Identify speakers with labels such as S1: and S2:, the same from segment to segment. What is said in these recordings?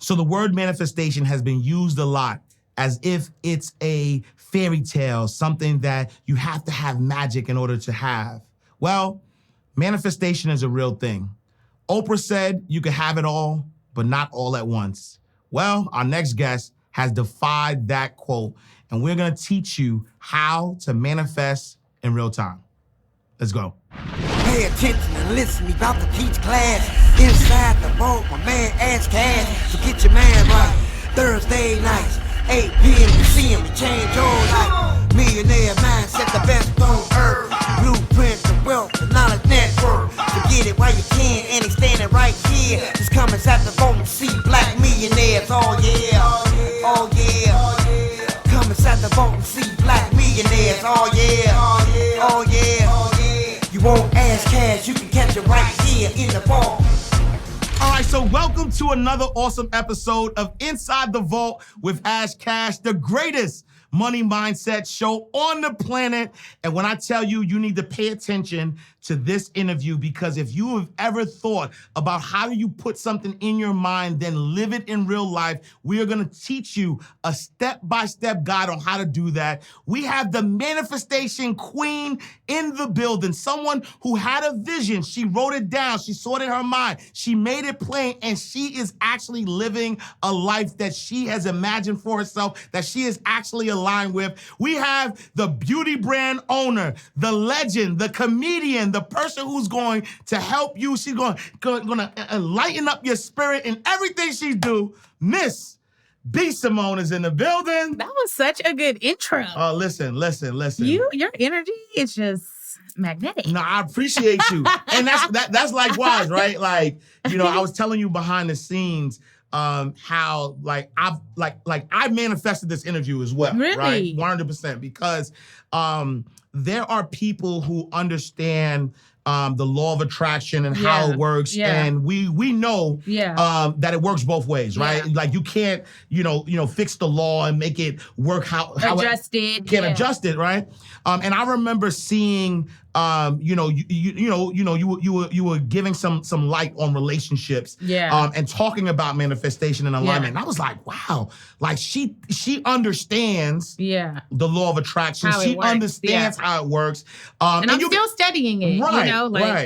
S1: So the word manifestation has been used a lot as if it's a fairy tale, something that you have to have magic in order to have. Well, manifestation is a real thing. Oprah said you can have it all, but not all at once. Well, our next guest has defied that quote, and we're gonna teach you how to manifest in real time. Let's go.
S2: Pay attention and listen, we about to teach class. Inside the vault, my man Ash Cash. So get your man right. Thursday nights, 8 p.m. You see him, you change your life. Millionaire mindset, the best on earth. Blueprint, the wealth, the knowledge network. So get it while you can, and he's standing right here. Just come inside the vault and see black millionaires. Oh yeah, oh yeah. Come inside the vault and see black millionaires. Oh yeah, oh yeah. You won't ask cash, you can catch it right here in the vault.
S1: All right, so welcome to another awesome episode of Inside the Vault with Ash Cash, the greatest money mindset show on the planet. And when I tell you, you need to pay attention to this interview, because if you have ever thought about how do you put something in your mind, then live it in real life, we are gonna teach you a step-by-step guide on how to do that. We have the manifestation queen in the building, someone who had a vision. She wrote it down, she saw it in her mind, she made it plain, and she is actually living a life that she has imagined for herself, that she is actually aligned with. We have the beauty brand owner, the legend, the comedian, the person who's going to help you. She's going to lighten up your spirit in everything she do. Miss B. Simone is in the building.
S3: That was such a good intro.
S1: Oh, listen.
S3: Your energy is just magnetic.
S1: No, I appreciate you. And that's likewise, right? Like, you know, I was telling you behind the scenes how I manifested this interview as well.
S3: Really?
S1: Right? 100%. Because there are people who understand the law of attraction and how it works.
S3: Yeah.
S1: And we know that it works both ways, right?
S3: Yeah.
S1: Like you can't, fix the law and make it work how
S3: Adjust it.
S1: You can't adjust it, right? And I remember seeing you were giving some light on relationships, and talking about manifestation and alignment. And I was like, wow, like she understands the law of attraction. She understands how it works.
S3: And I'm still studying it,
S1: right.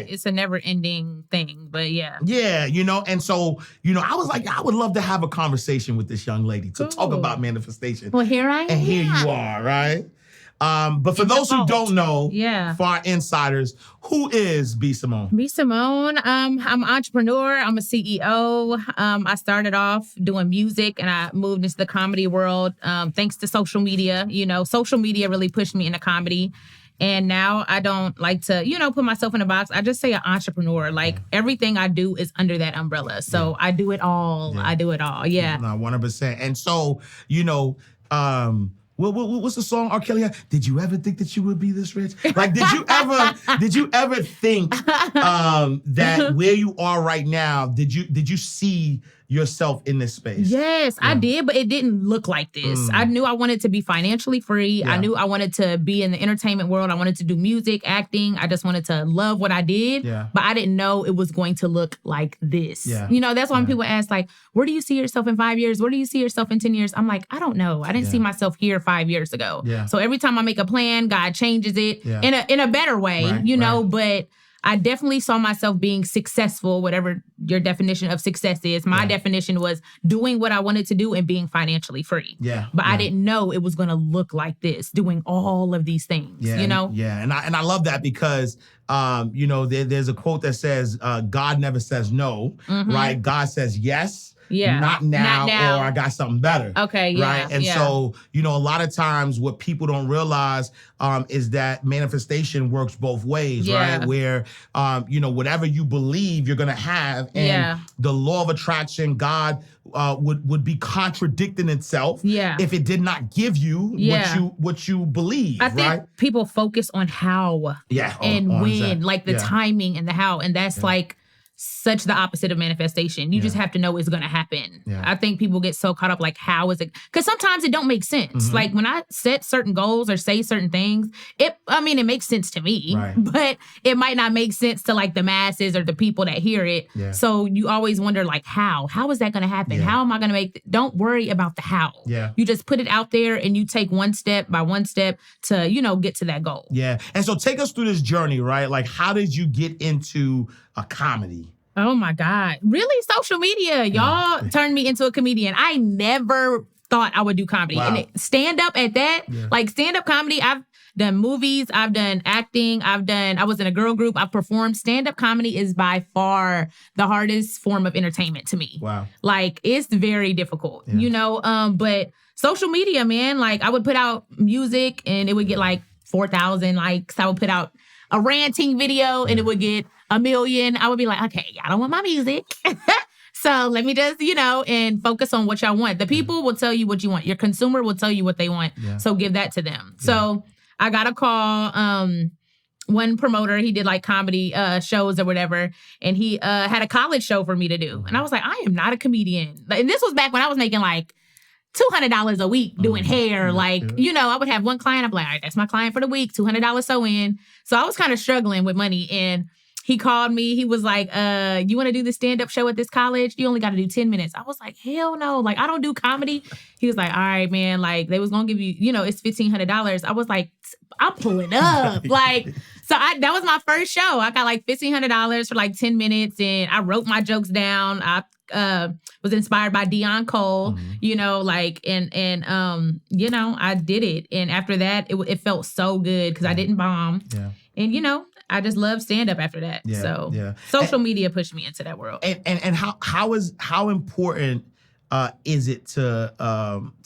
S3: It's a never ending thing, but yeah.
S1: Yeah, and so, I was like, I would love to have a conversation with this young lady to talk about manifestation.
S3: Well, here I am.
S1: And here you are, right? But for those who don't know, for our insiders, who is B. Simone?
S3: B. Simone, I'm an entrepreneur. I'm a CEO. I started off doing music and I moved into the comedy world thanks to social media. Social media really pushed me into comedy. And now I don't like to, put myself in a box. I just say an entrepreneur. Like everything I do is under that umbrella. So I do it all. Yeah. I do it all. Yeah.
S1: No, 100%. And so, what's the song R. Kelly had? Did you ever think that you would be this rich? Like, did you ever think that where you are right now, did you see yourself in this space?
S3: Yes, I did, but it didn't look like this. I knew I wanted to be financially free. I knew I wanted to be in the entertainment world. I wanted to do music, acting. I just wanted to love what I did. Yeah. But I didn't know it was going to look like this. Yeah. That's why when people ask, like, where do you see yourself in 5 years? Where do you see yourself in 10 years? I'm like, I don't know. I didn't see myself here 5 years ago. Yeah. So every time I make a plan, God changes it in a better way, but I definitely saw myself being successful, whatever your definition of success is. My definition was doing what I wanted to do and being financially free. Yeah. But I didn't know it was going to look like this, doing all of these things,
S1: Yeah, and I love that because, there's a quote that says, God never says no, right? God says yes.
S3: Yeah.
S1: Not now, or I got something better.
S3: Okay, yeah.
S1: Right? And so, a lot of times what people don't realize is that manifestation works both ways, right? Where, whatever you believe you're going to have. And the law of attraction, God would be contradicting itself if it did not give you what you believe,
S3: I think people focus on how and when, like the timing and the how. And that's like such the opposite of manifestation. You just have to know it's going to happen.
S1: Yeah.
S3: I think people get so caught up like, how is it? Because sometimes it don't make sense. Like when I set certain goals or say certain things, it makes sense to me, but it might not make sense to like the masses or the people that hear it.
S1: Yeah.
S3: So you always wonder like, how is that going to happen? How am I going to make, don't worry about the how.
S1: Yeah.
S3: You just put it out there and you take one step by one step to, get to that goal.
S1: Yeah. And so take us through this journey, right? Like how did you get into a comedy?
S3: Oh my God. Really? Social media. Y'all turned me into a comedian. I never thought I would do comedy.
S1: Wow.
S3: And stand up at that, like stand up comedy, I've done movies, I've done acting, I was in a girl group, I've performed. Stand up comedy is by far the hardest form of entertainment to me.
S1: Wow.
S3: Like it's very difficult, but social media, man, like I would put out music and it would get like 4,000 likes. I would put out a ranting video and it would get 1 million. I would be like, okay, I don't want my music. So let me just, and focus on what y'all want. The people will tell you what you want. Your consumer will tell you what they want. Yeah. So give that to them. Yeah. So I got a call. One promoter, he did like comedy shows or whatever. And he had a college show for me to do. And I was like, I am not a comedian. And this was back when I was making like $200 a week doing hair. Like, I would have one client. I'd be like, all right, that's my client for the week, $200 sew in. So I was kind of struggling with money. And he called me. He was like, you want to do the stand-up show at this college? You only got to do 10 minutes. I was like, hell no. Like, I don't do comedy. He was like, all right, man. Like, they was going to give you, it's $1,500. I was like, I'm pulling up. Like, so that was my first show. I got like $1,500 for like 10 minutes. And I wrote my jokes down. I was inspired by Dion Cole, I did it. And after that, it felt so good because I didn't bomb. Yeah. And, I just love stand up after that. Yeah, so social media pushed me into that world.
S1: And how important is it to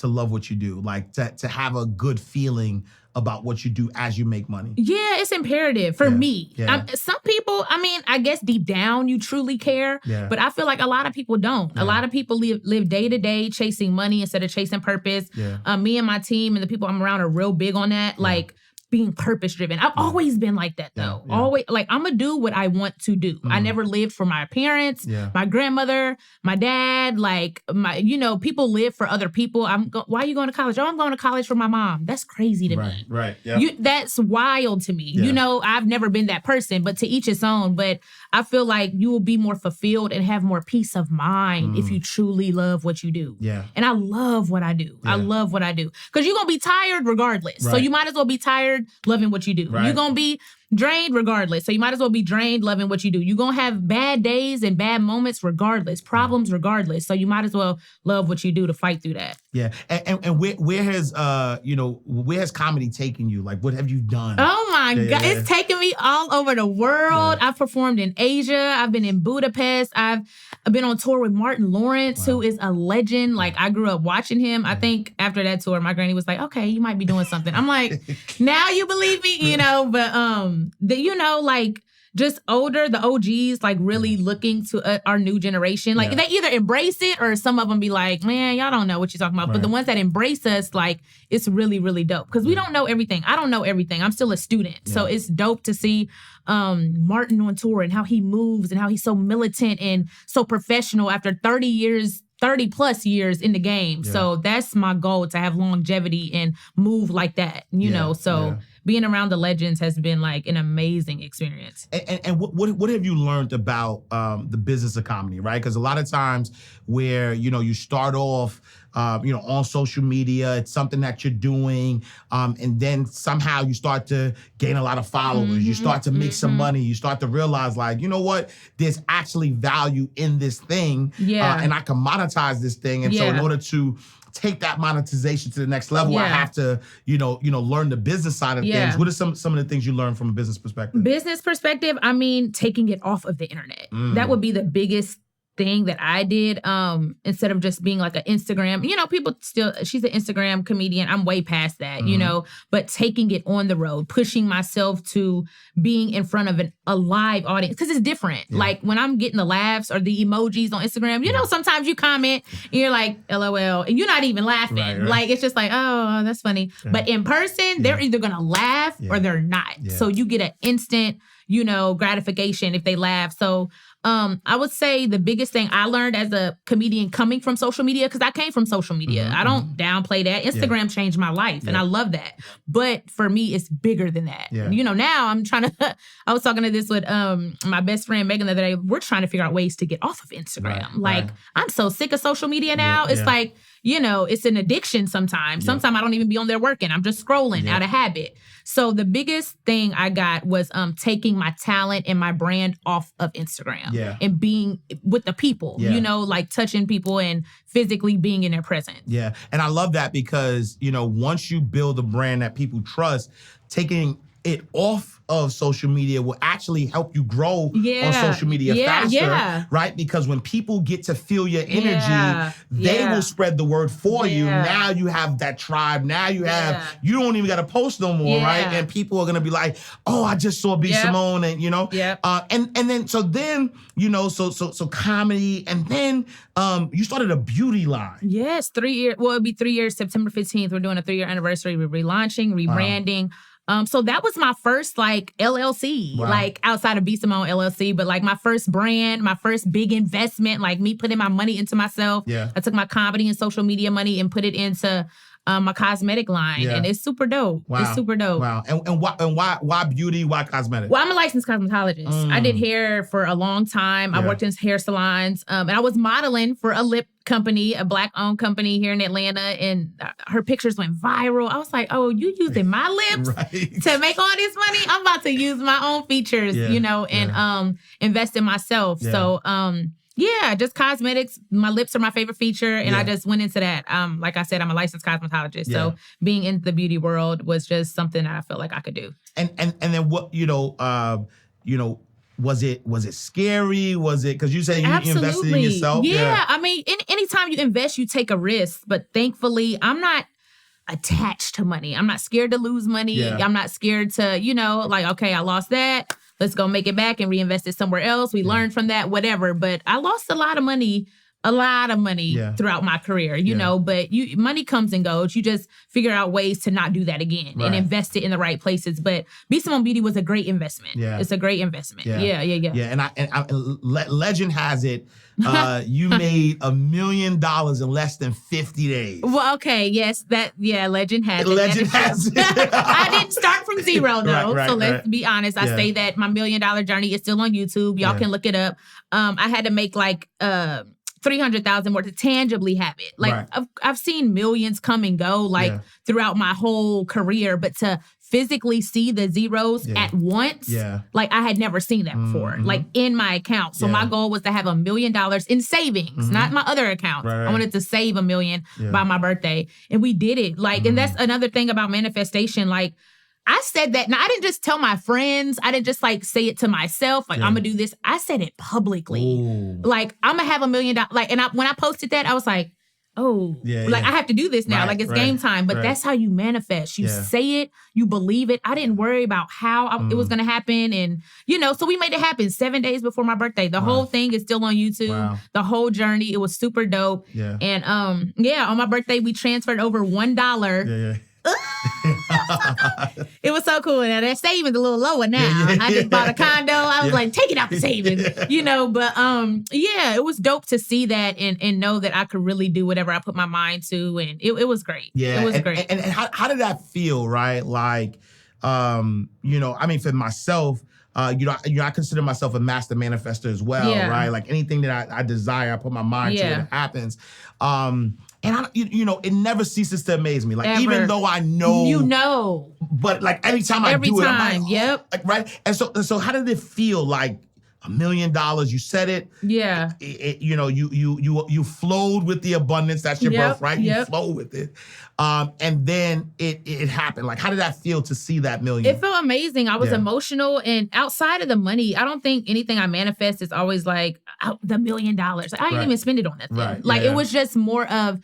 S1: love what you do? Like to have a good feeling about what you do as you make money? Yeah,
S3: it's imperative for me. Yeah. Some people, I guess deep down you truly care, but I feel like a lot of people don't. Yeah. A lot of people live day to day chasing money instead of chasing purpose. Yeah. Me and my team and the people I'm around are real big on that. Yeah. Like being purpose driven. I've always been like that though. Yeah. Always like I'm gonna do what I want to do. I never lived for my parents, my grandmother, my dad, like my, people live for other people. Why are you going to college? Oh, I'm going to college for my mom. That's crazy to me.
S1: Right. Yeah.
S3: That's wild to me. Yeah. I've never been that person, but to each his own. But I feel like you will be more fulfilled and have more peace of mind if you truly love what you do. Yeah. And I love what I do. Yeah. I love what I do. Because you're going to be tired regardless. Right. So you might as well be tired loving what you do. Right. You're going to be drained regardless. So you might as well be drained loving what you do. You're going to have bad days and bad moments regardless, problems regardless. So you might as well love what you do to fight through that.
S1: Yeah. And where has comedy taken you? Like, what have you done?
S3: Oh my God. It's taken me all over the world. Yeah. I've performed in Asia. I've been in Budapest. I've been on tour with Martin Lawrence, who is a legend. Like, I grew up watching him. I think after that tour, my granny was like, okay, you might be doing something. I'm like, now you believe me, but just older, the OGs, like really looking to our new generation. Like they either embrace it or some of them be like, man, y'all don't know what you're talking about. Right. But the ones that embrace us, like, it's really, really dope. Because we don't know everything. I don't know everything. I'm still a student. Yeah. So it's dope to see Martin on tour and how he moves and how he's so militant and so professional after 30 plus years in the game. Yeah. So that's my goal, to have longevity and move like that, being around the legends has been like an amazing experience.
S1: And what have you learned about the business of comedy, right? Because a lot of times where, you start off, on social media, it's something that you're doing, and then somehow you start to gain a lot of followers. You start to make some money. You start to realize, like, you know what? There's actually value in this thing, and I can monetize this thing. And so in order to take that monetization to the next level, I have to, learn the business side of things. What are some of the things you learn from a business perspective?
S3: Business perspective, taking it off of the internet. That would be the biggest thing that I did, instead of just being like an Instagram, people still, she's an Instagram comedian. I'm way past that, but taking it on the road, pushing myself to being in front of a live audience. Cause it's different. Yeah. Like when I'm getting the laughs or the emojis on Instagram, sometimes you comment and you're like, LOL, and you're not even laughing. Right. Like, it's just like, oh, that's funny. Yeah. But in person, they're either going to laugh or they're not. Yeah. So you get an instant, gratification if they laugh. So I would say the biggest thing I learned as a comedian coming from social media, because I came from social media. I don't downplay that. Instagram changed my life, and I love that. But for me, it's bigger than that. You know, now I'm trying to, I was talking to this with my best friend Megan the other day. We're trying to figure out ways to get off of Instagram. I'm so sick of social media now. It's like, you know, it's an addiction sometimes. Sometimes I don't even be on there working. I'm just scrolling out of habit. So the biggest thing I got was taking my talent and my brand off of Instagram and being with the people, you know, like touching people and physically being in their presence.
S1: Yeah. And I love that because, you know, once you build a brand that people trust, taking it off of social media will actually help you grow on social media faster, right? Because when people get to feel your energy, they will spread the word for you. Now you have that tribe. Now you have, you don't even got to post no more, right? And people are going to be like, oh, I just saw B. Simone, and you know, and then, you know, so comedy, and then you started a beauty line.
S3: Yes, 3 years. Well, it'll be 3 years, September 15th. We're doing a 3-year anniversary. We're relaunching, rebranding. Wow. So that was my first like LLC, like outside of B. Simone LLC, but like my first brand, my first big investment, like me putting my money into myself. I took my comedy and social media money and put it into my cosmetic line, and it's super dope. It's super dope.
S1: Wow. And why beauty? Why cosmetic?
S3: Well, I'm a licensed cosmetologist. I did hair for a long time. I worked in hair salons, and I was modeling for a lip company, a Black-owned company here in Atlanta, and her pictures went viral. I was like, oh, you using my lips to make all this money? I'm about to use my own features, you know, and invest in myself. So, just cosmetics. My lips are my favorite feature, and I just went into that. Like I said, I'm a licensed cosmetologist, so being in the beauty world was just something that I felt like I could do.
S1: And then what, you know, was it scary? Was it, because you said you invested in yourself?
S3: Yeah. I mean, anytime you invest, you take a risk. But thankfully, I'm not attached to money. I'm not scared to lose money. I'm not scared to, you know, like, okay, I lost that. Let's go make it back and reinvest it somewhere else. We learned from that, whatever. But I lost a lot of money throughout my career, you know, but money comes and goes. You just figure out ways to not do that again and invest it in the right places. But B. Simone Beauty was a great investment. It's a great investment. Yeah.
S1: And legend has it, you made $1 million in less than 50 days.
S3: Well, okay, yes, legend has it.
S1: Legend has it.
S3: I didn't start from zero, though. So let's be honest. I say that my $1 million journey is still on YouTube. Y'all can look it up. I had to make like 300,000 more to tangibly have it. Like I've seen millions come and go like throughout my whole career, but to physically see the zeros at once, like I had never seen that before, like in my account. So my goal was to have $1 million in savings, not my other accounts. I wanted to save $1 million by my birthday, and we did it. Like, and that's another thing about manifestation. Like, I said that. Now, I didn't just tell my friends. I didn't just like say it to myself. Like, I'm going to do this. I said it publicly. Ooh. Like, I'm going to have $1 million. Like, and when I posted that, I was like, oh, I have to do this now. Like, it's game time. But that's how you manifest. You say it. You believe it. I didn't worry about how it was going to happen. And, you know, so we made it happen 7 days before my birthday. The whole thing is still on YouTube. The whole journey. It was super dope. And, on my birthday, we transferred over $1. It was so cool. Now that savings a little lower now. I just bought a condo. I was like, take it out the savings, you know. But it was dope to see that and know that I could really do whatever I put my mind to, and it was great. It was great.
S1: And how did that feel, right? Like, you know, I mean, for myself, I consider myself a master manifester as well, right? Like anything that I desire, I put my mind to, it happens. And you know, it never ceases to amaze me. Like, ever. Even though I know,
S3: you know,
S1: but like anytime I do it, I'm like, like, right. And so how did it feel? Like $1 million, you said it. You know, you flowed with the abundance. That's your birthright. You flow with it. And then it happened. Like, how did that feel to see that million?
S3: It felt amazing. I was emotional, and outside of the money, I don't think anything I manifest is always like the $1 million. Like, I didn't even spend it on that thing. Like, it was just more of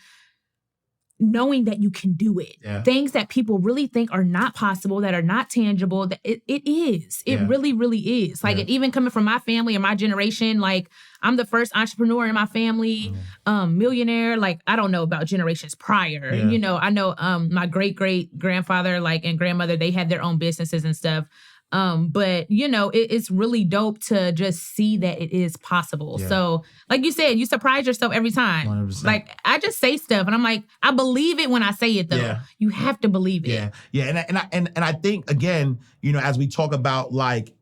S3: knowing that you can do it. Things that people really think are not possible, that are not tangible, that it is. It really, really is. Like, it, even coming from my family or my generation, like, I'm the first entrepreneur in my family, millionaire. Like, I don't know about generations prior. You know, I know my great-great-grandfather, like, and grandmother, they had their own businesses and stuff. But it's really dope to just see that it is possible.
S1: Yeah.
S3: So like you said, you surprise yourself every time.
S1: 100%.
S3: Like I just say stuff and I'm like, I believe it when I say it though.
S1: Yeah.
S3: You have to believe it.
S1: Yeah. Yeah. And I think again, as we talk about like,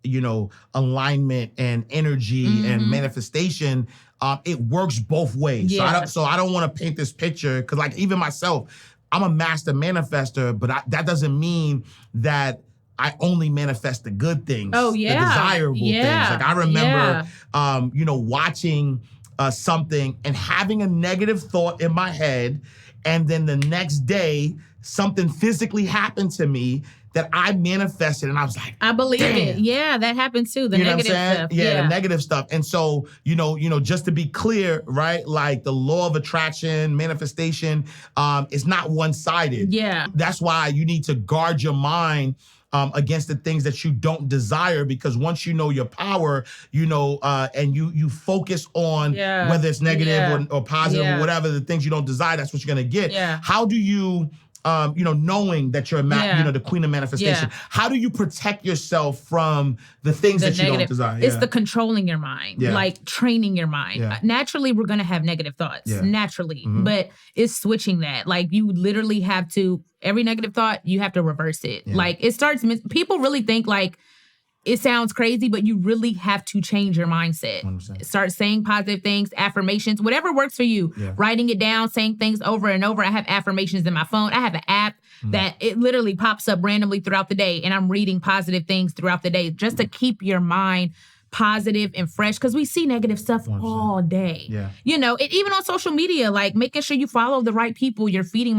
S1: alignment and energy and manifestation, it works both ways.
S3: Yeah.
S1: So I don't want to paint this picture because like even myself, I'm a master manifester, but that doesn't mean that I only manifest the good things.
S3: Oh, yeah.
S1: The desirable things. Like I remember, watching something and having a negative thought in my head. And then the next day, something physically happened to me that I manifested. And I was like,
S3: I believe it. Yeah, that happens too. The negative stuff.
S1: Yeah, the negative stuff. And so, just to be clear, right? Like the law of attraction, manifestation, is not one-sided.
S3: Yeah.
S1: That's why you need to guard your mind against the things that you don't desire, because once you know your power, and you focus on whether it's negative or positive or whatever, the things you don't desire, that's what you're gonna get.
S3: Yeah.
S1: How do you, knowing that you're the queen of manifestation, how do you protect yourself from the things that you don't desire?
S3: It's the controlling your mind, like training your mind.
S1: Yeah.
S3: Naturally, we're gonna have negative thoughts, naturally, but it's switching that. Like you literally have to, every negative thought, you have to reverse it.
S1: Yeah.
S3: Like it starts, people really think like, it sounds crazy, but you really have to change your mindset.
S1: 100%.
S3: Start saying positive things, affirmations, whatever works for you.
S1: Yeah.
S3: Writing it down, saying things over and over. I have affirmations in my phone. I have an app that it literally pops up randomly throughout the day, and I'm reading positive things throughout the day just to keep your mind positive and fresh, because we see negative stuff
S1: 100%.
S3: all day.
S1: Yeah.
S3: Even on social media, like making sure you follow the right people, you're feeding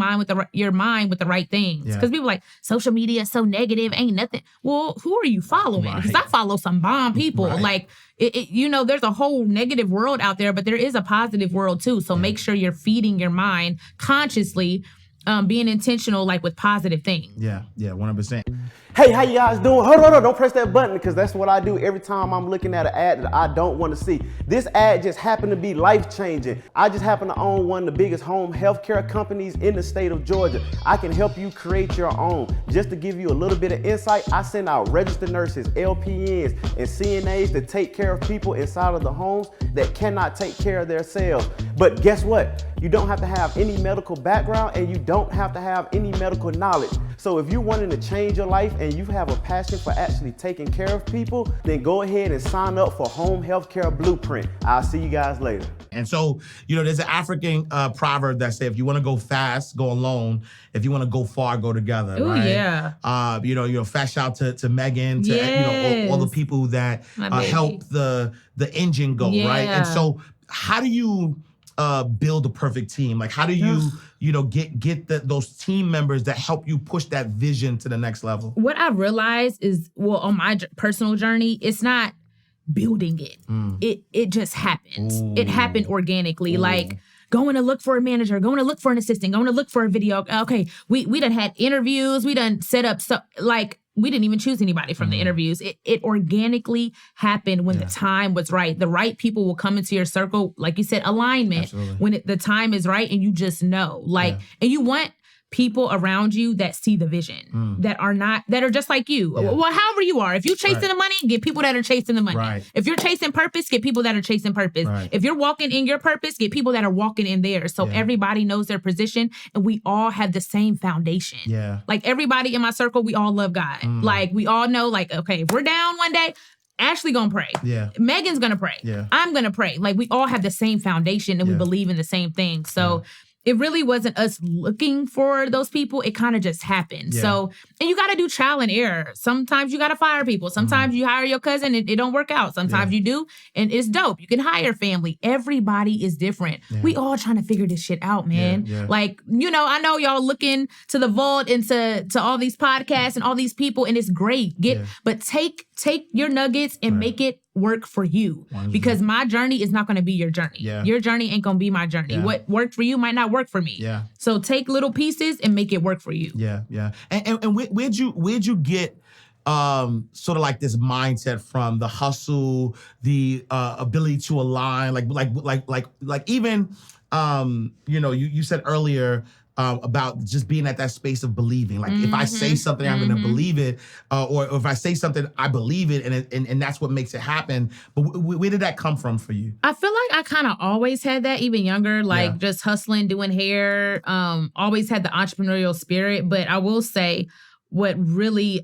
S3: your mind with the right things. Because people are like, social media is so negative, ain't nothing. Well, who are you following? Because I follow some bomb people.
S1: Right.
S3: Like, there's a whole negative world out there, but there is a positive world too. So make sure you're feeding your mind consciously, being intentional, like with positive things.
S1: Yeah, 100%.
S4: Hey, how you guys doing? Hold on, don't press that button, because that's what I do every time I'm looking at an ad that I don't want to see. This ad just happened to be life-changing. I just happen to own one of the biggest home healthcare companies in the state of Georgia. I can help you create your own. Just to give you a little bit of insight, I send out registered nurses, LPNs, and CNAs to take care of people inside of the homes that cannot take care of themselves. But guess what? You don't have to have any medical background, and you don't have to have any medical knowledge. So if you're wanting to change your life and you have a passion for actually taking care of people, then go ahead and sign up for Home Healthcare Blueprint. I'll see you guys later.
S1: And so, there's an African proverb that says, if you want to go fast, go alone. If you want to go far, go together.
S3: Ooh,
S1: right?
S3: Yeah.
S1: Fast shout to Megan, to all the people that helped the engine go, right? And so, how do you build a perfect team? Like, how do you, get those team members that help you push that vision to the next level?
S3: What I realized is, on my personal journey, it's not building it. It just happens.
S1: Ooh.
S3: It happened organically. Ooh. Like going to look for a manager, going to look for an assistant, going to look for a video. Okay, we done had interviews. We done set up we didn't even choose anybody from the interviews. It organically happened when the time was right. The right people will come into your circle. Like you said, alignment. Absolutely. When the time is right and you just know. And you want people around you that see the vision, that are just like you. Yeah. Well, however you are. If you're chasing the money, get people that are chasing the money.
S1: Right.
S3: If you're chasing purpose, get people that are chasing purpose. Right. If you're walking in your purpose, get people that are walking in theirs. So everybody knows their position and we all have the same foundation.
S1: Yeah.
S3: Like everybody in my circle, we all love God. Like we all know, like, okay, if we're down one day, Ashley gonna pray. Yeah. Megan's gonna pray. Yeah. I'm gonna pray. Like we all have the same foundation and we believe in the same thing. So it really wasn't us looking for those people. It kind of just happened. Yeah. So, and you got to do trial and error. Sometimes you got to fire people. Sometimes you hire your cousin and it don't work out. Sometimes you do. And it's dope. You can hire family. Everybody is different. Yeah. We all trying to figure this shit out, man. Yeah. Like, I know y'all looking to the vault and to all these podcasts and all these people, and it's great. But take your nuggets and make it work for you. 100%. Because my journey is not going to be your journey. Yeah. Your journey ain't going to be my journey. Yeah. What worked for you might not work for me. Yeah. So take little pieces and make it work for you.
S1: Yeah, yeah. And where'd you get sort of like this mindset from? The hustle, the ability to align, like even you said earlier, about just being at that space of believing. Like if I say something, I'm going to believe it, or if I say something, I believe it, and that's what makes it happen. But where did that come from for you?
S3: I feel like I kind of always had that, even younger, like just hustling, doing hair, always had the entrepreneurial spirit. But I will say, what really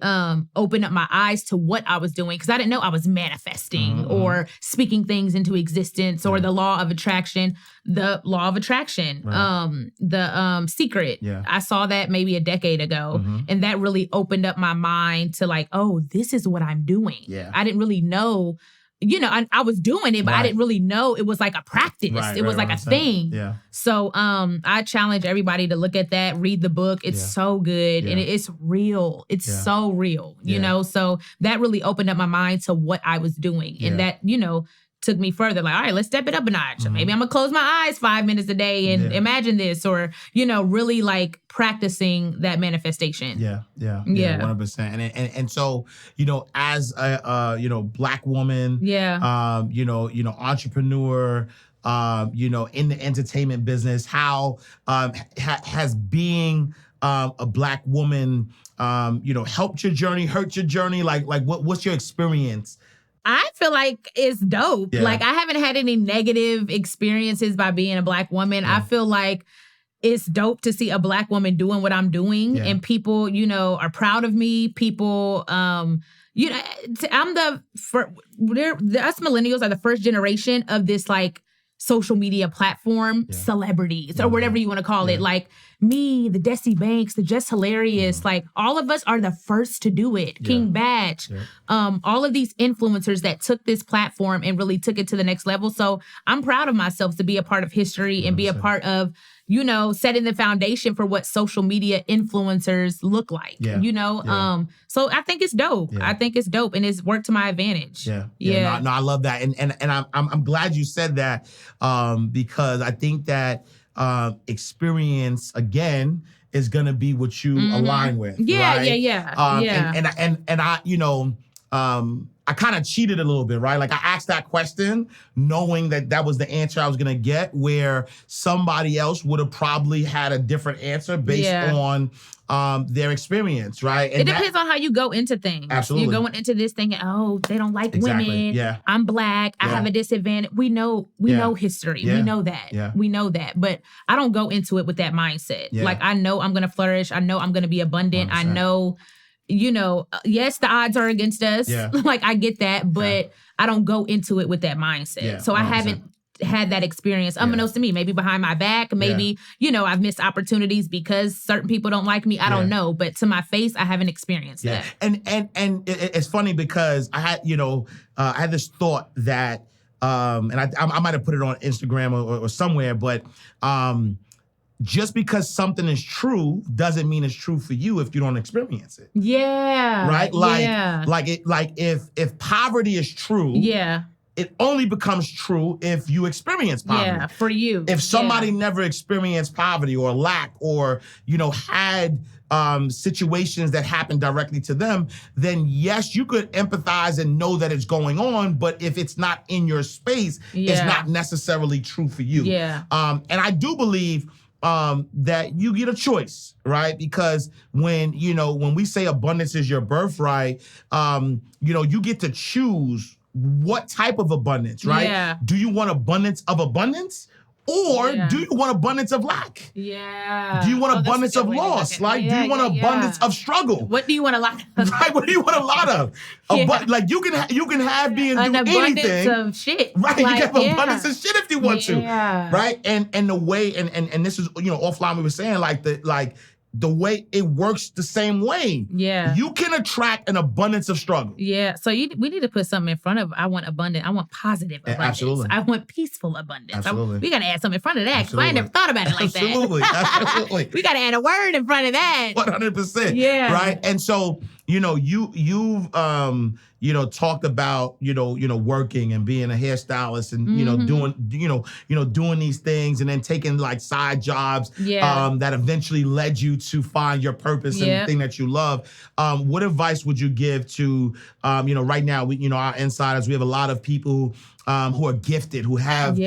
S3: opened up my eyes to what I was doing, because I didn't know I was manifesting or speaking things into existence, or the law of attraction. The law of attraction, the secret. Yeah. I saw that maybe a decade ago, and that really opened up my mind to like, oh, this is what I'm doing. Yeah. I didn't really know. I was doing it, but I didn't really know it was like a practice. It was like a thing. Yeah. So I challenge everybody to look at that, read the book. It's so good. And it's real. It's so real, you know? So that really opened up my mind to what I was doing. And that, took me further. Like, all right, let's step it up a notch. Maybe I'm gonna close my eyes 5 minutes a day and imagine this, or, really like practicing that manifestation. Yeah.
S1: 100%. And so, as a, Black woman, entrepreneur, in the entertainment business, how has being a Black woman, helped your journey, hurt your journey? Like what's your experience?
S3: I feel like it's dope. Yeah. Like I haven't had any negative experiences by being a Black woman. Yeah. I feel like it's dope to see a Black woman doing what I'm doing, and people, are proud of me. People, us millennials are the first generation of this like social media platform celebrities or whatever you want to call it. Like me, the Desi Banks, the Just Hilarious, like all of us are the first to do it. King Batch, all of these influencers that took this platform and really took it to the next level. So I'm proud of myself to be a part of history and be a part of, setting the foundation for what social media influencers look like, So I think it's dope. I think it's dope, and it's worked to my advantage. No,
S1: I love that. And I'm glad you said that, because I think that experience again is gonna be what you align with. I kind of cheated a little bit, right? Like I asked that question knowing that was the answer I was gonna get, where somebody else would have probably had a different answer based on their experience, right? And
S3: it depends on how you go into things.
S1: Absolutely.
S3: You're going into this thinking, oh, they don't like women. Yeah. I'm Black. I have a disadvantage. We know history. We know that. Yeah. We know that. But I don't go into it with that mindset. Yeah. Like I know I'm gonna flourish. I know I'm gonna be abundant. 100%. I know, yes, the odds are against us. Yeah. Like I get that, but I don't go into it with that mindset. Yeah, so 100%. I haven't had that experience unbeknownst to me, maybe behind my back, maybe, I've missed opportunities because certain people don't like me. I don't know, but to my face, I haven't experienced that.
S1: And it's funny because I had, I had this thought that, and I might have put it on Instagram or somewhere, but, just because something is true doesn't mean it's true for you if you don't experience it.
S3: Yeah.
S1: Right? If poverty is true, it only becomes true if you experience poverty.
S3: Yeah, for you.
S1: If somebody never experienced poverty or lack or, had situations that happened directly to them, then yes, you could empathize and know that it's going on, but if it's not in your space, it's not necessarily true for you. Yeah. And I do believe that you get a choice, right? Because when we say abundance is your birthright, you get to choose what type of abundance, right? Yeah. Do you want abundance of abundance? Or do you want abundance of lack?
S3: Yeah.
S1: Do you want abundance of loss? Like, do you want abundance of struggle?
S3: What do you want a lot of?
S1: Right. What do you want a lot of? Like you can have being
S3: an
S1: do
S3: abundance
S1: anything
S3: of shit.
S1: Right. Like, you can have abundance of shit if you want to. Right. And the way and this is offline we were saying the way it works the same way. Yeah. You can attract an abundance of struggle.
S3: Yeah. So we need to put something in front of I want abundant. I want positive abundance.
S1: Absolutely.
S3: I want peaceful abundance.
S1: Absolutely.
S3: We got to add something in front of that because I ain't never thought about it like
S1: Absolutely.
S3: that.
S1: Absolutely.
S3: We got to add a word in front of that.
S1: 100%.
S3: Yeah.
S1: Right. And so, you've talked about, working and being a hairstylist and, doing these things and then taking like side jobs that eventually led you to find your purpose and the thing that you love. What advice would you give to, right now, our insiders, we have a lot of people who are gifted, who have,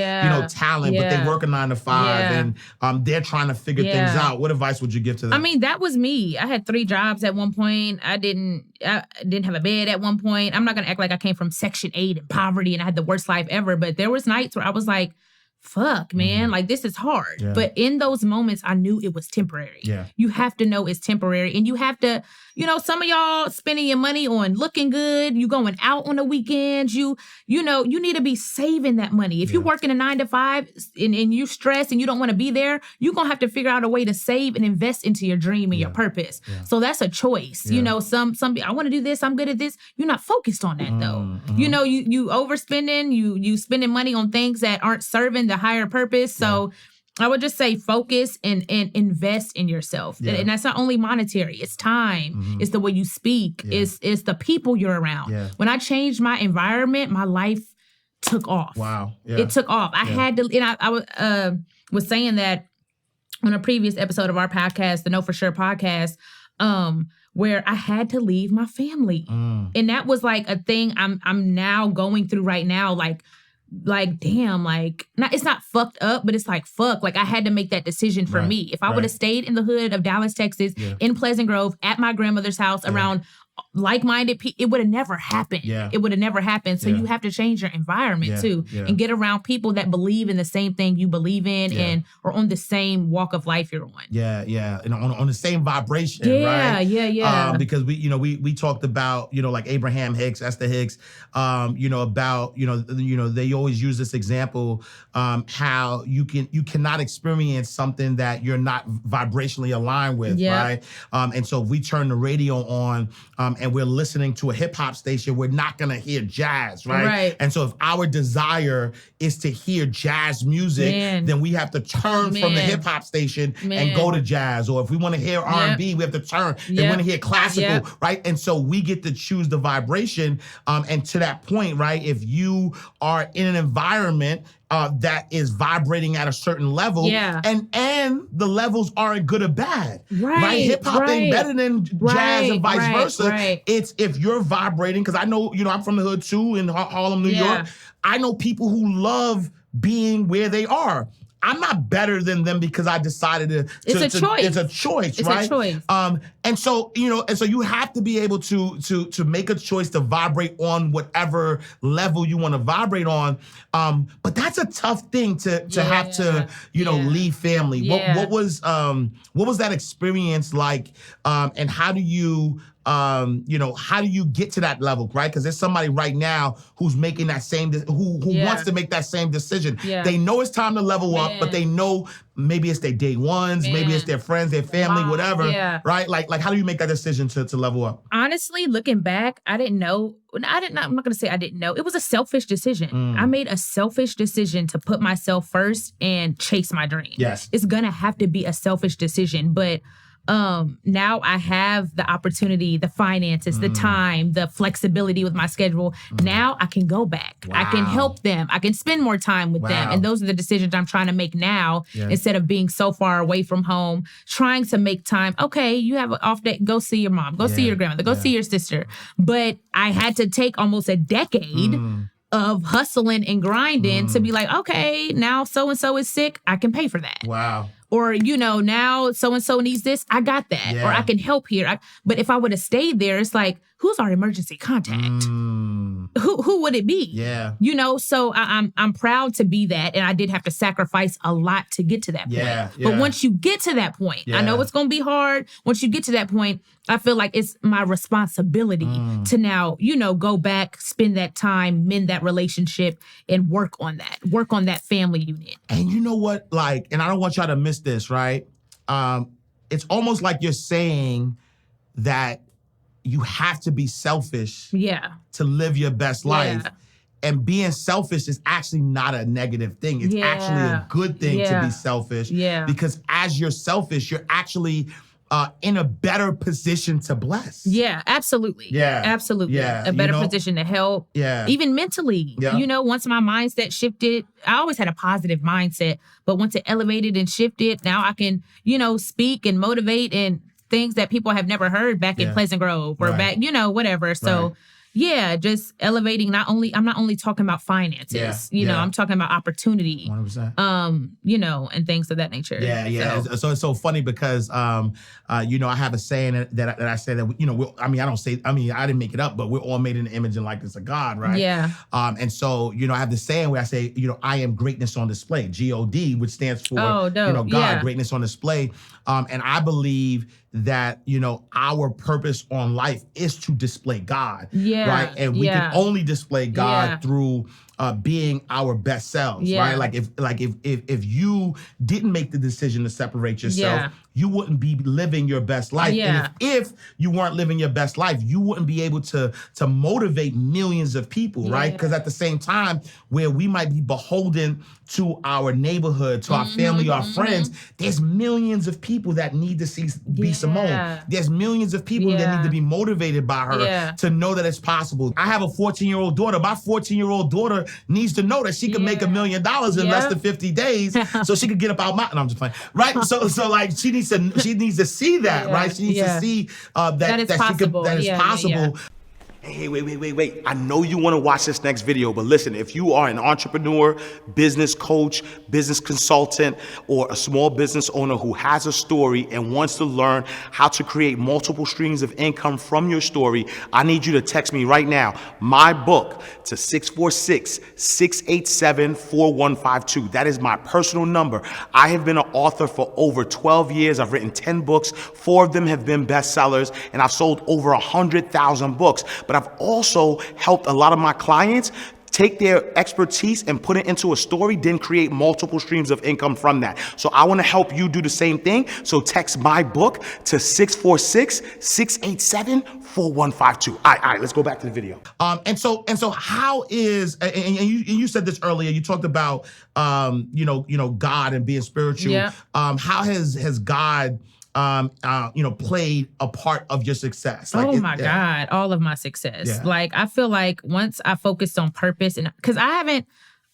S1: talent, but they work a 9 to 5 and they're trying to figure things out. What advice would you give to them?
S3: I mean, that was me. I had 3 jobs at one point. I didn't have a bed at one point. I'm not going to act like I came from Section 8 and poverty and I had the worst life ever, but there was nights where I was like, fuck, man, like this is hard. Yeah. But in those moments, I knew it was temporary. Yeah. You have to know it's temporary. And you have to, some of y'all spending your money on looking good, you going out on the weekends, you need to be saving that money. If you're working a 9 to 5 and you stress and you don't want to be there, you're going to have to figure out a way to save and invest into your dream and your purpose. Yeah. So that's a choice. Yeah. Some I want to do this, I'm good at this. You're not focused on that though. You overspending, you spending money on things that aren't serving the higher purpose. So I would just say focus and invest in yourself. Yeah. And that's not only monetary, it's time, it's the way you speak, it's the people you're around. Yeah. When I changed my environment, my life took off. Wow. Yeah. It took off. I had to, and I was saying that on a previous episode of our podcast, the Know For Sure podcast, where I had to leave my family. And that was like a thing I'm now going through right now, like damn, it's not fucked up, but it's like, fuck, like I had to make that decision for me. If I would have stayed in the hood of Dallas, Texas, in Pleasant Grove, at my grandmother's house, around like-minded people, it would have never happened. Yeah. It would have never happened. So you have to change your environment too, and get around people that believe in the same thing you believe in and or on the same walk of life you're on. Yeah. And on the same vibration, right? Yeah. Because we talked about, like Abraham Hicks, Esther Hicks, about, they always use this example, how you cannot experience something that you're not vibrationally aligned with, right? And so if we turn the radio on, and we're listening to a hip hop station, we're not gonna hear jazz, right? And so if our desire is to hear jazz music, then we have to turn from the hip hop station and go to jazz. Or if we wanna hear R&B, we have to turn. They wanna hear classical, right? And so we get to choose the vibration. And to that point, right, if you are in an environment that is vibrating at a certain level, and the levels aren't good or bad, right? Hip hop ain't better than jazz and vice versa. It's if you're vibrating, because I know, I'm from the hood too, in Harlem, New York. I know people who love being where they are. I'm not better than them because I decided to. It's a choice. It's a choice, right? It's a choice. And so you have to be able to make a choice to vibrate on whatever level you want to vibrate on. But that's a tough thing to have to leave family. What was that experience like? And how do you get to that level, right? Because there's somebody right now who's making that same, who wants to make that same decision. Yeah. They know it's time to level up, but they know maybe it's their day ones, maybe it's their friends, their family, whatever, right? Like how do you make that decision to level up? Honestly, looking back, I didn't know. I'm not going to say I didn't know. It was a selfish decision. I made a selfish decision to put myself first and chase my dream. Yes. It's going to have to be a selfish decision, but now I have the opportunity, the finances, the time, the flexibility with my schedule. Now I can go back. Wow. I can help them. I can spend more time with them. And those are the decisions I'm trying to make now instead of being so far away from home, trying to make time. Okay, you have an off day. Go see your mom. Go see your grandmother. Go see your sister. But I had to take almost a decade of hustling and grinding to be like, okay, now so-and-so is sick. I can pay for that. Wow. Or, now so-and-so needs this, I got that. Or I can help here. But if I would have stayed there, it's like, who's our emergency contact? Who would it be? Yeah. So I'm proud to be that. And I did have to sacrifice a lot to get to that point. But once you get to that point, I know it's going to be hard. Once you get to that point, I feel like it's my responsibility to now, go back, spend that time, mend that relationship, and work on that family unit. And you know what? And I don't want y'all to miss this, right? It's almost like you're saying that you have to be selfish to live your best life. And being selfish is actually not a negative thing. It's actually a good thing to be selfish. Because as you're selfish, you're actually
S1: in a better position to bless.
S3: Yeah, absolutely.
S1: Yeah.
S3: Absolutely.
S1: Yeah.
S3: A better position to help.
S1: Yeah.
S3: Even mentally.
S1: Yeah.
S3: Once my mindset shifted, I always had a positive mindset, but once it elevated and shifted, now I can, speak and motivate and things that people have never heard back in Pleasant Grove or back, whatever. So yeah, just elevating. I'm not only talking about finances, I'm talking about opportunity,
S1: 100%.
S3: And things of that nature.
S1: Yeah. So it's so funny because, I have a saying that I say that, I didn't make it up, but we're all made in the image and likeness of God, right?
S3: Yeah.
S1: And so, I have this saying where I say, I am greatness on display, GOD, which stands for, God, greatness on display. And I believe that, our purpose on life is to display God.
S3: Yeah.
S1: Right. And we can only display God through being our best selves. Right. If you didn't make the decision to separate yourself, you wouldn't be living your best life. And if you weren't living your best life, you wouldn't be able to motivate millions of people, right? Because at the same time, where we might be beholden to our neighborhood, to our family, our friends, there's millions of people that need to be Simone. There's millions of people that need to be motivated by her to know that it's possible. I have a 14-year-old daughter. My 14-year-old daughter needs to know that she can make $1 million in less than 50 days so she could get up out mountain. I'm just playing. Right? So like she needs to see that, right? She needs to see that it's possible. Hey, wait. I know you want to watch this next video, but listen, if you are an entrepreneur, business coach, business consultant, or a small business owner who has a story and wants to learn how to create multiple streams of income from your story, I need you to text me right now, my book, to 646-687-4152. That is my personal number. I have been an author for over 12 years. I've written 10 books. 4 of them have been bestsellers, and I've sold over 100,000 books. But I've also helped a lot of my clients take their expertise and put it into a story, then create multiple streams of income from that. So I want to help you do the same thing. So text my book to 646-687-4152. All right, let's go back to the video. And so how is, and you said this earlier, you talked about, God and being spiritual. Yeah. How has God, played a part of your success?
S3: God, all of my success. Yeah. Like, I feel like once I focused on purpose, and because I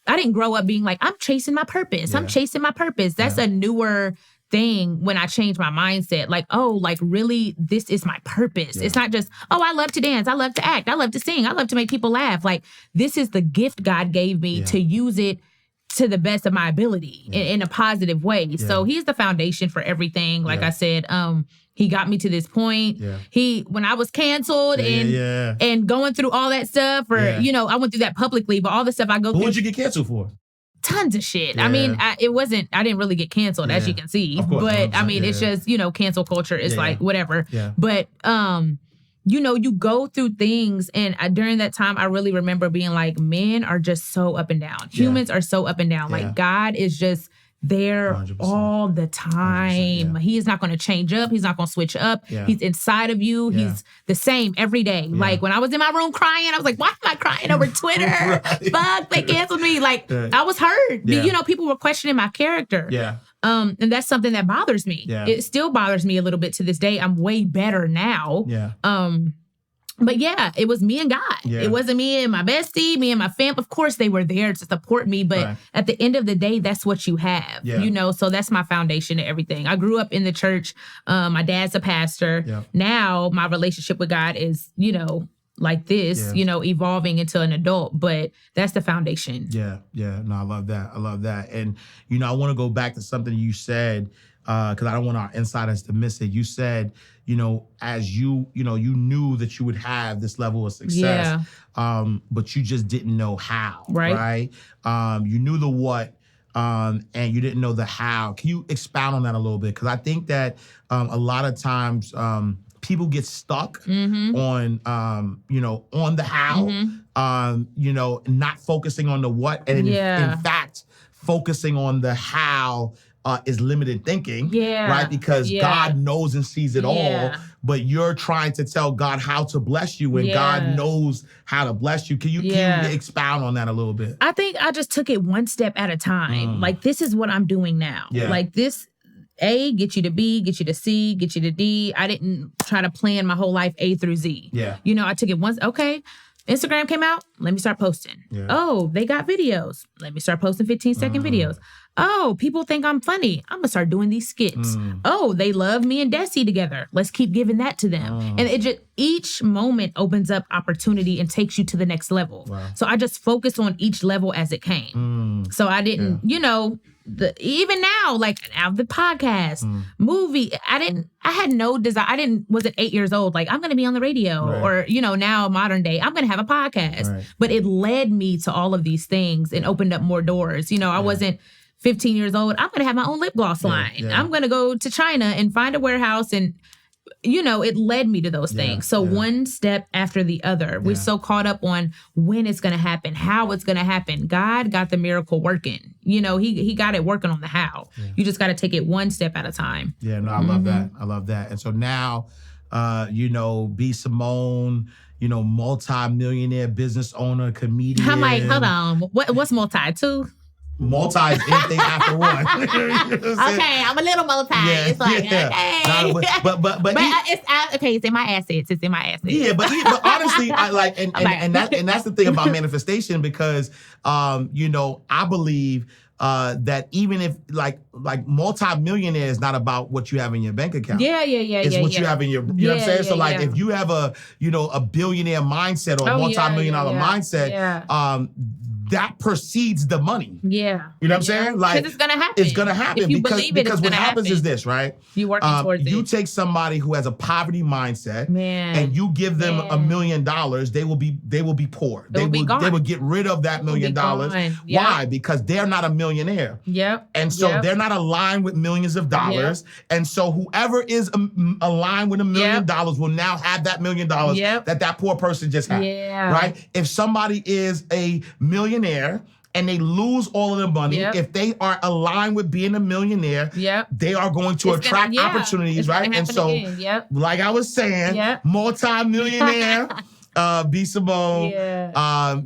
S3: didn't grow up being like, I'm chasing my purpose. Yeah. I'm chasing my purpose. That's a newer thing when I changed my mindset. Like, really, this is my purpose. Yeah. It's not just, I love to dance. I love to act. I love to sing. I love to make people laugh. Like, this is the gift God gave me to use it to the best of my ability in a positive way. Yeah. So he's the foundation for everything. Like I said, he got me to this point. Yeah. When I was canceled and going through all that stuff, I went through that publicly, but all the stuff I go through.
S1: What did you get canceled for?
S3: Tons of shit. Yeah. I mean, I didn't really get canceled, as you can see. Of course, but I mean, it's just, cancel culture is like whatever. Yeah. But, you go through things, and during that time, I really remember being like, men are just so up and down. Humans are so up and down. Like, God is just there 100%. All the time. He is not going to change up. He's not going to switch up. Yeah. He's inside of you. Yeah. He's the same every day. Yeah. Like, when I was in my room crying, I was like, why am I crying over Twitter? Fuck, they canceled me. Like, I was hurt. Yeah. People were questioning my character. Yeah. And that's something that bothers me. Yeah. It still bothers me a little bit to this day. I'm way better now. Yeah. But it was me and God. Yeah. It wasn't me and my bestie, me and my fam. Of course, they were there to support me. But at the end of the day, that's what you have, So that's my foundation to everything. I grew up in the church. My dad's a pastor. Yeah. Now, my relationship with God is, like this, evolving into an adult. But that's the foundation.
S1: Yeah. No, I love that. And, I want to go back to something you said, because I don't want our insiders to miss it. You said, as you knew that you would have this level of success, but you just didn't know how, right? You knew the what, and you didn't know the how. Can you expound on that a little bit? Because I think that a lot of times people get stuck on, on the how, not focusing on the what, and in fact, focusing on the how is limited thinking, right? Because God knows and sees it all, but you're trying to tell God how to bless you, and God knows how to bless you. Can you expound on that a little bit?
S3: I think I just took it one step at a time. Like, this is what I'm doing now. Like, this, A, get you to B, get you to C, get you to D. I didn't try to plan my whole life A through Z.
S1: Yeah.
S3: You know, I took it once. Okay, Instagram came out. Let me start posting.
S1: Yeah.
S3: Oh, they got videos. Let me start posting 15-second videos. Oh, people think I'm funny. I'm going to start doing these skits. Oh, they love me and Desi together. Let's keep giving that to them. And it just, each moment opens up opportunity and takes you to the next level.
S1: Wow.
S3: So I just focused on each level as it came. So I didn't, you know, even now, like now the podcast, movie, I had no desire. Wasn't 8 years old. Like, I'm going to be on the radio or, you know, now modern day, I'm going to have a podcast. But it led me to all of these things and opened up more doors. You know, I wasn't 15 years old. I'm going to have my own lip gloss line. I'm going to go to China and find a warehouse and, you know, it led me to those things. So one step after the other. We're so caught up on when it's going to happen, how it's going to happen. God got the miracle working. You know, he got it working on the how. You just got to take it one step at a time.
S1: Yeah, no, I love that. I love that. And so now, you know, B. Simone, you know, multi-millionaire business owner, comedian.
S3: I'm like, hold on. What's multi? Two?
S1: Multi is anything after one. You know
S3: okay, I'm a little multi.
S1: Yeah,
S3: it's like, okay.
S1: But
S3: it's in my assets. It's in my assets.
S1: Yeah, but honestly, I like, and that's the thing about manifestation because, you know, I believe that even if like multi-millionaire is not about what you have in your bank account. It's what you have in your, you know what I'm saying? So like if you have a, you know, a billionaire mindset or a multi-million dollar mindset, that precedes the money.
S3: Yeah.
S1: You know what I'm saying? Like,
S3: it's going to happen.
S1: It's going to happen
S3: if you
S1: because
S3: believe it, it's
S1: what
S3: gonna
S1: happens
S3: happen.
S1: is this, right?
S3: You working towards it.
S1: You take somebody who has a poverty mindset and you give them $1 million, they will be poor. They will get rid of that $1 million. Why? Because they're not a millionaire. And so they're not aligned with millions of dollars. And so whoever is aligned with $1 million will now have that $1 million that poor person just had. Right? If somebody is a millionaire and they lose all of their money, if they are aligned with being a millionaire, they are going to attract opportunities, right? And so, like I was saying, multi-millionaire, B. Simone,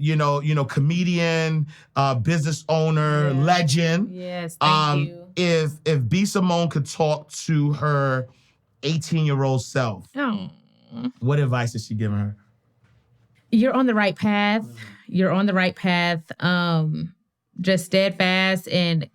S1: you know, comedian, business owner, legend.
S3: Yes, thank you.
S1: If B. Simone could talk to her 18-year-old self, what advice is she giving her?
S3: You're on the right path. You're on the right path. Just steadfast. And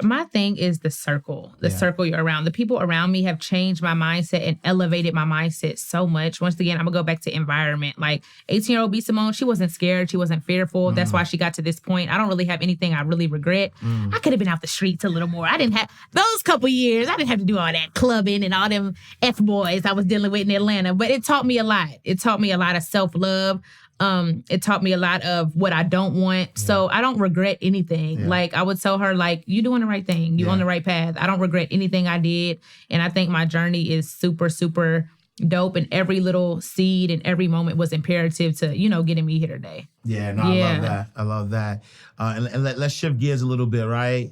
S3: my thing is the circle you're around. The people around me have changed my mindset and elevated my mindset so much. Once again, I'm gonna go back to environment. Like 18-year-old B. Simone, she wasn't scared. She wasn't fearful. That's why she got to this point. I don't really have anything I really regret. I could have been out the streets a little more. I didn't have those couple years. I didn't have to do all that clubbing and all them F-boys I was dealing with in Atlanta. But it taught me a lot. It taught me a lot of self-love. It taught me a lot of what I don't want. So I don't regret anything. Like I would tell her, like, you doing the right thing. You on the right path. I don't regret anything I did. And I think my journey is super, super dope. And every little seed and every moment was imperative to, you know, getting me here today.
S1: Yeah, no, I love that. I love that. And let's shift gears a little bit, right?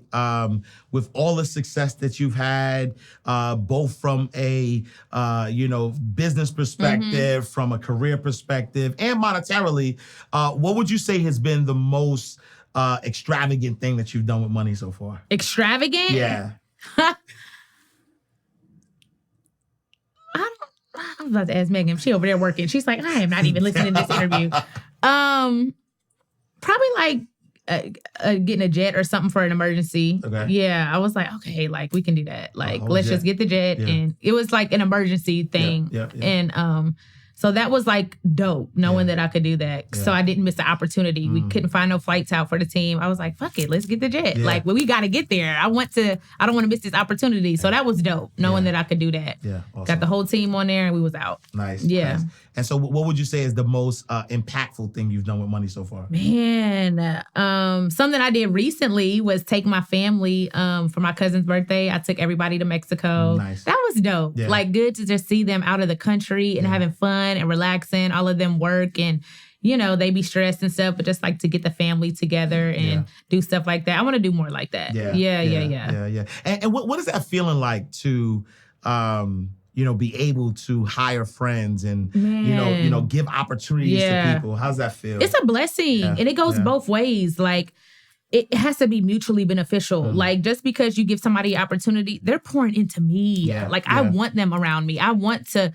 S1: With all the success that you've had, both from a, you know, business perspective, from a career perspective, and monetarily, what would you say has been the most extravagant thing that you've done with money so far? Extravagant? Yeah.
S3: I was about to ask Megan. She over there working. She's like, I am not even listening to this interview. Probably like getting a jet or something for an emergency. Okay. Yeah, I was like, okay, like we can do that. Like, let's just get the jet. And it was like an emergency thing. And so that was like dope, knowing that I could do that. So I didn't miss the opportunity. We couldn't find no flights out for the team. I was like, fuck it, let's get the jet. Like, well, we got to get there. I don't want to miss this opportunity. So that was dope, knowing that I could do that. Yeah, awesome. Got the whole team on there and we was out. Nice. Yeah. Nice.
S1: And so what would you say is the most impactful thing you've done with money so far?
S3: Man, something I did recently was take my family for my cousin's birthday. I took everybody to Mexico. Nice. That was dope. Yeah. Like, good to just see them out of the country and having fun and relaxing. All of them work and, you know, they be stressed and stuff, but just like to get the family together and do stuff like that. I want to do more like that. Yeah.
S1: And what is that feeling like to, you know, be able to hire friends and, you know, give opportunities to people? How's that feel?
S3: It's a blessing. And it goes both ways. Like, it has to be mutually beneficial. Like, just because you give somebody an opportunity, they're pouring into me.
S1: Yeah,
S3: like, I want them around me. I want to,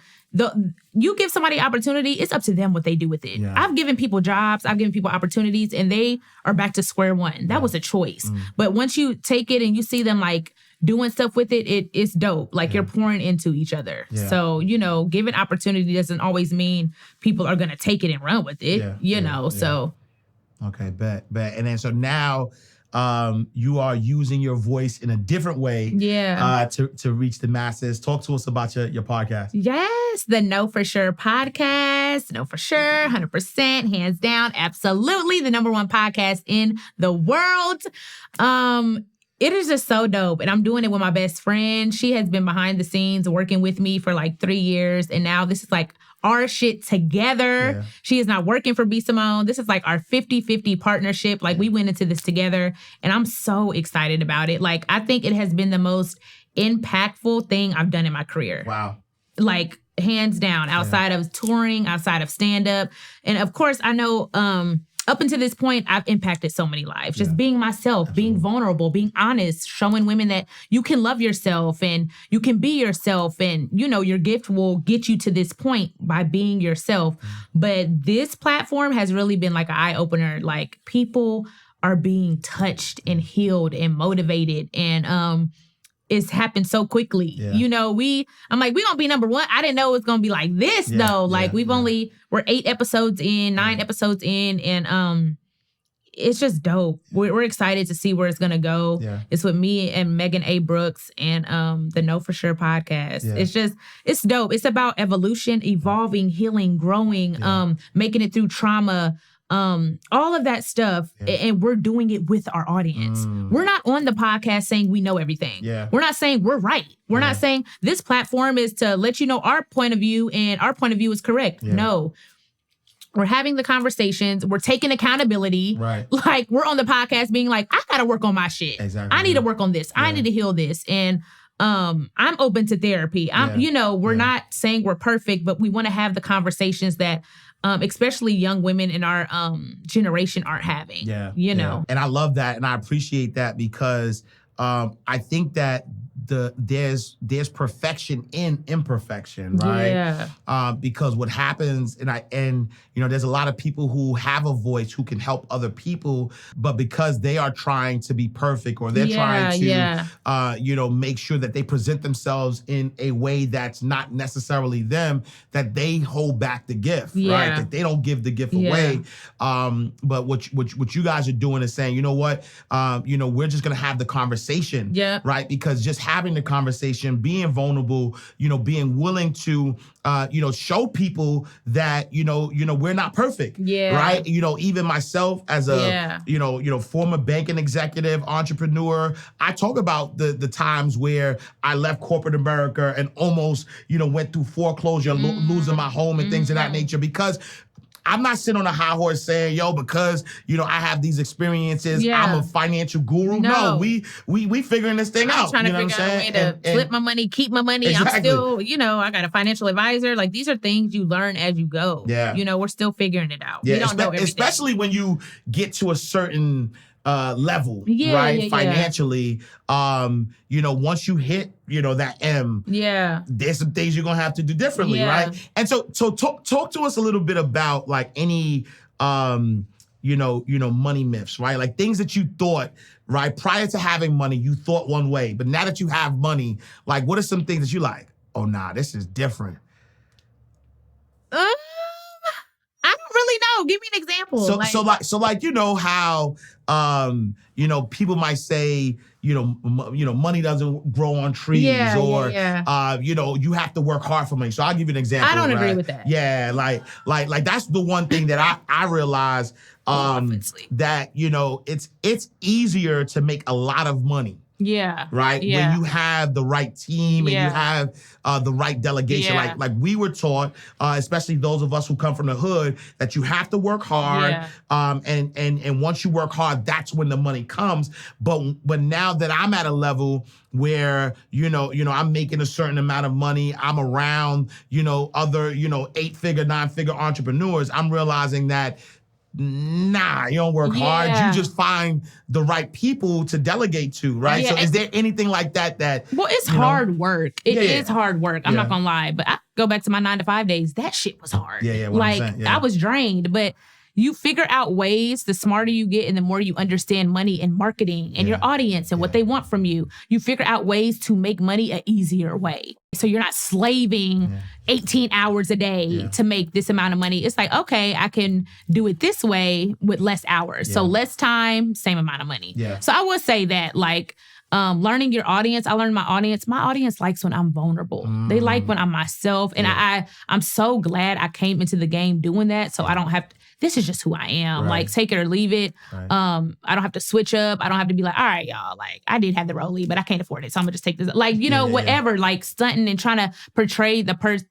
S3: you give somebody opportunity, it's up to them what they do with it.
S1: Yeah.
S3: I've given people jobs, I've given people opportunities, and they are back to square one. That was a choice. But once you take it and you see them like doing stuff with it, it's dope. Like, you're pouring into each other.
S1: Yeah.
S3: So, giving opportunity doesn't always mean people are going to take it and run with it, so.
S1: Okay, bet. And then so now you are using your voice in a different way to reach the masses. Talk to us about your podcast.
S3: Yes, the Know For Sure podcast. Know For Sure, 100%, hands down, absolutely the #1 podcast in the world. It is just so dope. And I'm doing it with my best friend. She has been behind the scenes working with me for like 3 years. And now this is like our shit together. Yeah. She is not working for B. Simone. This is like our 50-50 partnership. Like, we went into this together, and I'm so excited about it. Like, I think it has been the most impactful thing I've done in my career.
S1: Wow.
S3: Like, hands down, outside of touring, outside of stand-up. And of course, I know up until this point, I've impacted so many lives. Just being myself, being vulnerable, being honest, showing women that you can love yourself and you can be yourself. And, your gift will get you to this point by being yourself. But this platform has really been like an eye-opener. Like, people are being touched and healed and motivated. And it's happened so quickly. Yeah. I'm like, we gonna be #1. I didn't know it was gonna be like this though. Like, we're 8 episodes in, 9 episodes in, and it's just dope. We're excited to see where it's gonna go. Yeah. It's with me and Megan A. Brooks and the Know For Sure podcast. Yeah. It's dope. It's about evolution, evolving, healing, growing, making it through trauma. All of that stuff, and we're doing it with our audience. We're not on the podcast saying we know everything. Yeah. We're not saying we're right. We're not saying this platform is to let you know our point of view and our point of view is correct. Yeah. No. We're having the conversations. We're taking accountability. Right. Like, we're on the podcast being like, I gotta work on my shit. Exactly. I need to work on this. I need to heal this. And I'm open to therapy. We're not saying we're perfect, but we want to have the conversations that especially young women in our generation aren't having. Yeah.
S1: And I love that, and I appreciate that, because I think that there's perfection in imperfection, right? Yeah. Because what happens, and there's a lot of people who have a voice who can help other people, but because they are trying to be perfect, or they're trying to, make sure that they present themselves in a way that's not necessarily them, that they hold back the gift, right? That they don't give the gift away. But what you guys are doing is saying, you know what, we're just gonna have the conversation, right? Because just having the conversation, being vulnerable, being willing to, show people that, we're not perfect, right? Even myself as a, former banking executive, entrepreneur, I talk about the times where I left corporate America and almost, went through foreclosure, losing my home and things of that nature, because I'm not sitting on a high horse saying, because, I have these experiences, I'm a financial guru. No, we figuring this thing out.
S3: I'm trying to figure out a way to flip my money, keep my money. Exactly. I'm still, I got a financial advisor. Like, these are things you learn as you go. Yeah. We're still figuring it out. Yeah. We don't know everything.
S1: Especially when you get to a certain level, right? Financially, once you hit, that M, there's some things you're gonna have to do differently, right? And so talk to us a little bit about like any, money myths, right? Like things that you thought, right, prior to having money, you thought one way, but now that you have money, like what are some things that you like? Oh, nah, this is different.
S3: I don't really know. Give me an example.
S1: So how people might say, money doesn't grow on trees, you have to work hard for money. So I'll give you an example.
S3: I don't agree with that.
S1: Yeah, like that's the one thing that I realized that it's easier to make a lot of money.
S3: Yeah.
S1: Right?
S3: Yeah.
S1: When you have the right team and you have the right delegation. Like we were taught, especially those of us who come from the hood, that you have to work hard. And once you work hard, that's when the money comes. But now that I'm at a level where, I'm making a certain amount of money, I'm around, other, 8-figure, 9-figure entrepreneurs, I'm realizing that nah, you don't work hard. You just find the right people to delegate to, right? So is there anything like that well,
S3: it's hard work. It is hard work. I'm not gonna lie, but I go back to my 9-to-5 days. That shit was hard. Like I was drained, but you figure out ways. The smarter you get and the more you understand money and marketing and your audience and what they want from you, you figure out ways to make money an easier way. So you're not slaving 18 hours a day to make this amount of money. It's like, okay, I can do it this way with less hours. So less time, same amount of money. So I would say that, like, learning your audience. I learned my audience. My audience likes when I'm vulnerable. They like when I'm myself. And I'm so glad I came into the game doing that. So I don't have to, this is just who I am. Like, take it or leave it. I don't have to switch up. I don't have to be like, all right, y'all, like, I did have the Rollie, but I can't afford it. So I'm gonna just take this. Like, you know, whatever, like stunting and trying to portray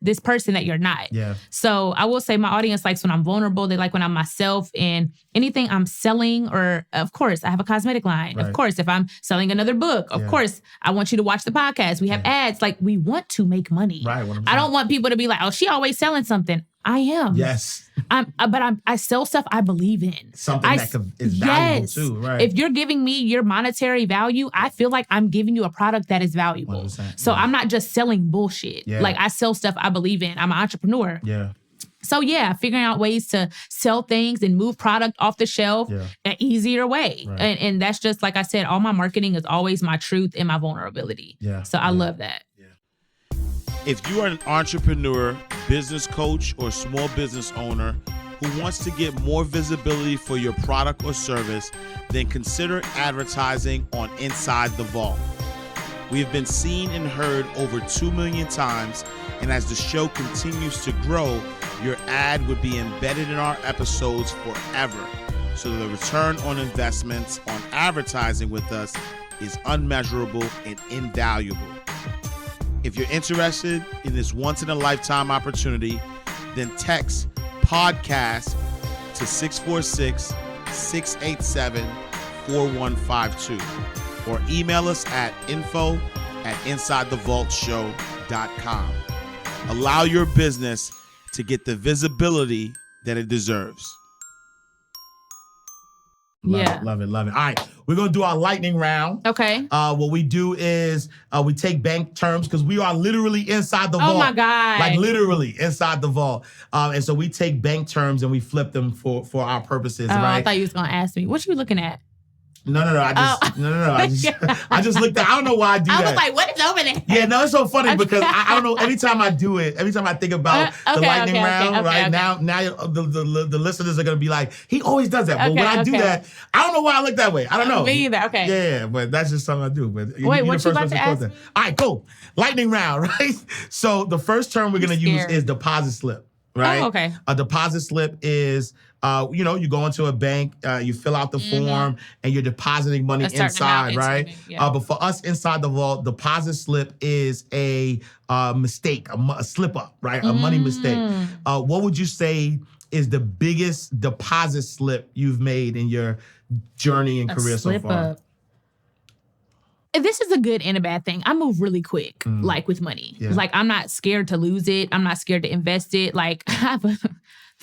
S3: this person that you're not. So I will say my audience likes when I'm vulnerable. They like when I'm myself, and anything I'm selling, or of course, I have a cosmetic line. Of course, if I'm selling another book, of course, I want you to watch the podcast. We have ads. Like, we want to make money. I don't want people to be like, oh, she always selling something. I am.
S1: Yes.
S3: I sell stuff I believe in.
S1: Something that is valuable too, right?
S3: If you're giving me your monetary value, I feel like I'm giving you a product that is valuable. 100%, so I'm not just selling bullshit. Like, I sell stuff I believe in. I'm an entrepreneur. So figuring out ways to sell things and move product off the shelf an easier way. And that's just, like I said, all my marketing is always my truth and my vulnerability. So I love that.
S5: If you are an entrepreneur, business coach, or small business owner who wants to get more visibility for your product or service, then consider advertising on Inside the Vault. We have been seen and heard over 2 million times, and as the show continues to grow, your ad would be embedded in our episodes forever. So the return on investments on advertising with us is unmeasurable and invaluable. If you're interested in this once-in-a-lifetime opportunity, then text PODCAST to 646-687-4152 or email us at info@insidethevaultshow.com. Allow your business to get the visibility that it deserves.
S1: Love it. All right, we're going to do our lightning round.
S3: Okay.
S1: What we do is we take bank terms, because we are literally inside the vault.
S3: Oh, my God.
S1: Like, literally inside the vault. And so we take bank terms and we flip them for our purposes, right?
S3: I thought you was going to ask me. What you looking at?
S1: No. I just looked at. I don't know why I do that.
S3: I was like, what is over there?
S1: Yeah, no, it's so funny because I don't know. Anytime I do it, every time I think about the lightning round, right? Now the listeners are gonna be like, he always does that. But when I do that, I don't know why I look that way. I don't know.
S3: Me either. Okay.
S1: Yeah, but that's just something I do. But
S3: wait, what you about to ask me?
S1: All right, cool. Lightning round, right? So the first term we're gonna use is deposit slip, right?
S3: Oh, okay.
S1: A deposit slip is. You go into a bank, you fill out the form, and you're depositing money inside, right? But for us inside the vault, deposit slip is a mistake, a slip up, right? A money mistake. What would you say is the biggest deposit slip you've made in your journey and career so far?
S3: Up. This is a good and a bad thing. I move really quick, like with money. Like, I'm not scared to lose it. I'm not scared to invest it. Like, I have a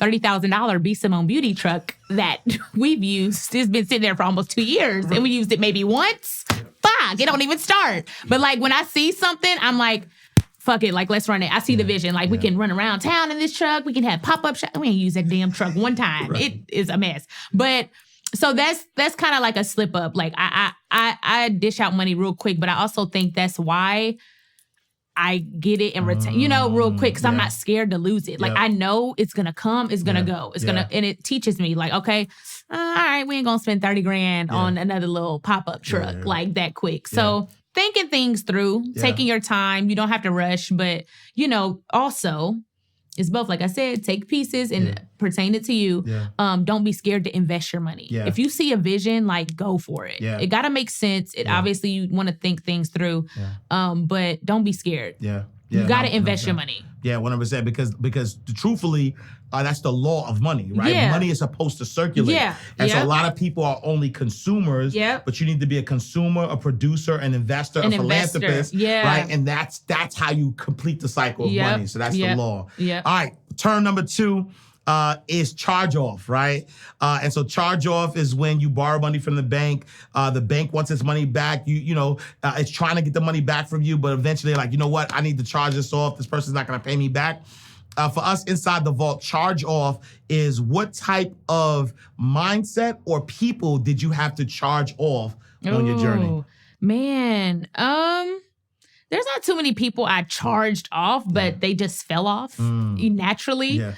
S3: $30,000 Be Simone beauty truck that we've used. It's been sitting there for almost 2 years, and we used it maybe once. Fuck, it don't even start. But like, when I see something, I'm like, fuck it, like, let's run it. I see the vision. Like, we can run around town in this truck. We can have pop-up shop. We ain't use that damn truck one time. It is a mess. But so that's kind of like a slip up. Like, I dish out money real quick, but I also think that's why I get it and retain, real quick, because I'm not scared to lose it. Like, I know it's going to come, it's going to go. It's going to, and it teaches me, like, okay, all right, we ain't going to spend 30 grand on another little pop-up truck like that quick. So thinking things through, taking your time, you don't have to rush, but, also, it's both. Like I said, take pieces and pertain it to you. Don't be scared to invest your money. If you see a vision, like, go for it. It got to make sense. It obviously, you want to think things through, but don't be scared. You got to invest your money.
S1: Yeah, 100%. Because truthfully, that's the law of money, right? Money is supposed to circulate. And so a lot of people are only consumers, but you need to be a consumer, a producer, an investor, a philanthropist, right? And that's how you complete the cycle of money. So that's the law. All right, term number 2 is charge off, right? And so charge off is when you borrow money from the bank. The bank wants its money back. It's trying to get the money back from you, but eventually like, you know what? I need to charge this off. This person's not going to pay me back. For us inside the vault, charge off is what type of mindset or people did you have to charge off on your journey?
S3: Man, there's not too many people I charged off, but they just fell off naturally. Yeah.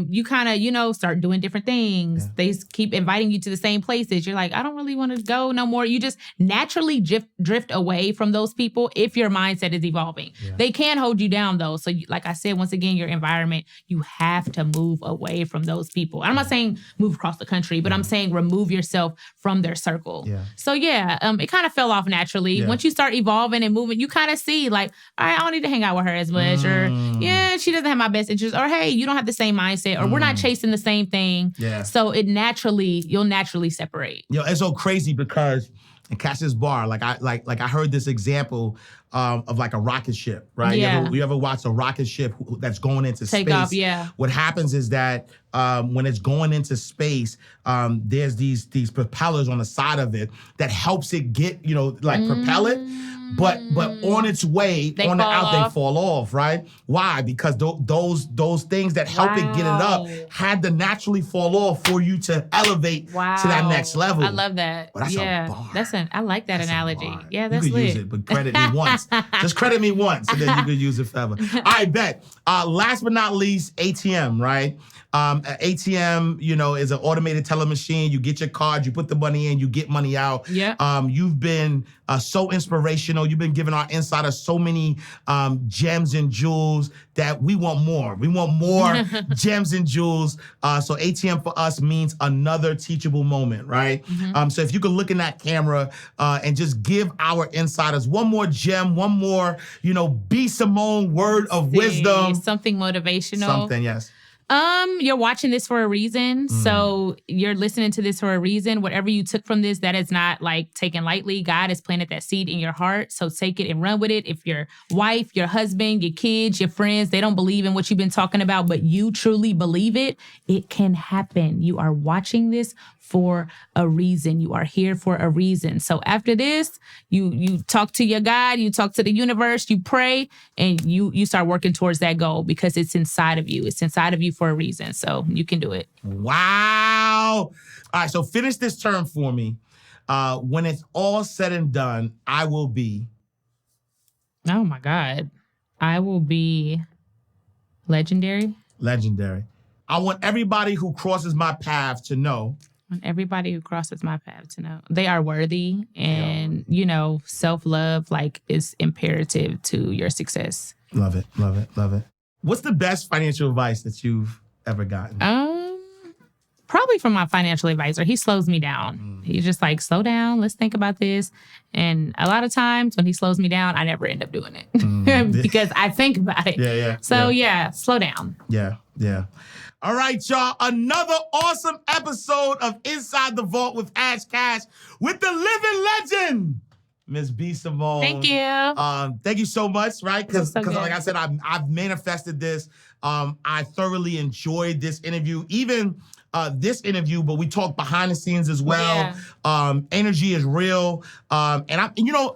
S3: You kind of, start doing different things. Yeah. They keep inviting you to the same places. You're like, I don't really want to go no more. You just naturally drift away from those people if your mindset is evolving. Yeah. They can hold you down though. So like I said, once again, your environment, you have to move away from those people. I'm not saying move across the country, but I'm saying remove yourself from their circle. Yeah. So it kind of fell off naturally. Yeah. Once you start evolving and moving, you kind of see like, all right, I don't need to hang out with her as much, or she doesn't have my best interest, or hey, you don't have the same mindset, or we're not chasing the same thing. Yeah. So you'll naturally separate.
S1: It's so crazy because and catch this bar. Like I heard this example of like a rocket ship, right?
S3: Yeah.
S1: You ever watch a rocket ship that's going into
S3: Take
S1: space?
S3: off, yeah.
S1: What happens is that when it's going into space, there's these propellers on the side of it that helps it get, propel it. But on its way, they fall off, right? Why? Because those things that help it get it up had to naturally fall off for you to elevate to that next level.
S3: I love that.
S1: Well, that's a bar.
S3: I like that analogy. Yeah, that's
S1: you could
S3: lit.
S1: use it, but credit me once. Just credit me once, and then you could use it forever. All right, bet. Last but not least, ATM, right? ATM, is an automated teller machine. You get your card, you put the money in, you get money out.
S3: Yeah.
S1: You've been so inspirational. You've been giving our insiders so many gems and jewels that we want more. We want more gems and jewels. So ATM for us means another teachable moment, right? Mm-hmm. So if you could look in that camera and just give our insiders one more gem, one more, be Simone word of wisdom.
S3: Something motivational.
S1: Something, yes.
S3: You're watching this for a reason. So you're listening to this for a reason. Whatever you took from this, that is not like taken lightly. God has planted that seed in your heart. So take it and run with it. If your wife, your husband, your kids, your friends, they don't believe in what you've been talking about, but you truly believe it, it can happen. You are watching this for a reason. You are here for a reason. So after this, you talk to your God, you talk to the universe, you pray, and you start working towards that goal because it's inside of you. It's inside of you for a reason. So you can do it.
S1: Wow. All right. So finish this term for me. When it's all said and done, I will be.
S3: Oh my God. I will be legendary.
S1: Legendary. I want everybody who crosses my path to know.
S3: Want everybody who crosses my path to know they are worthy, and self-love is imperative to your success.
S1: Love it, love it, love it. What's the best financial advice that you've ever gotten?
S3: Probably from my financial advisor. He slows me down. He's just like, slow down, let's think about this. And a lot of times when he slows me down, I never end up doing it because I think about it.
S1: Yeah.
S3: So slow down.
S1: Yeah. All right, y'all. Another awesome episode of Inside the Vault with Ash Cash with the living legend, Miss B. Simone.
S3: Thank you.
S1: Thank you so much, right? Because
S3: so
S1: like I said, I've manifested this. I thoroughly enjoyed this interview, even this interview, but we talked behind the scenes as well. Yeah. Energy is real. And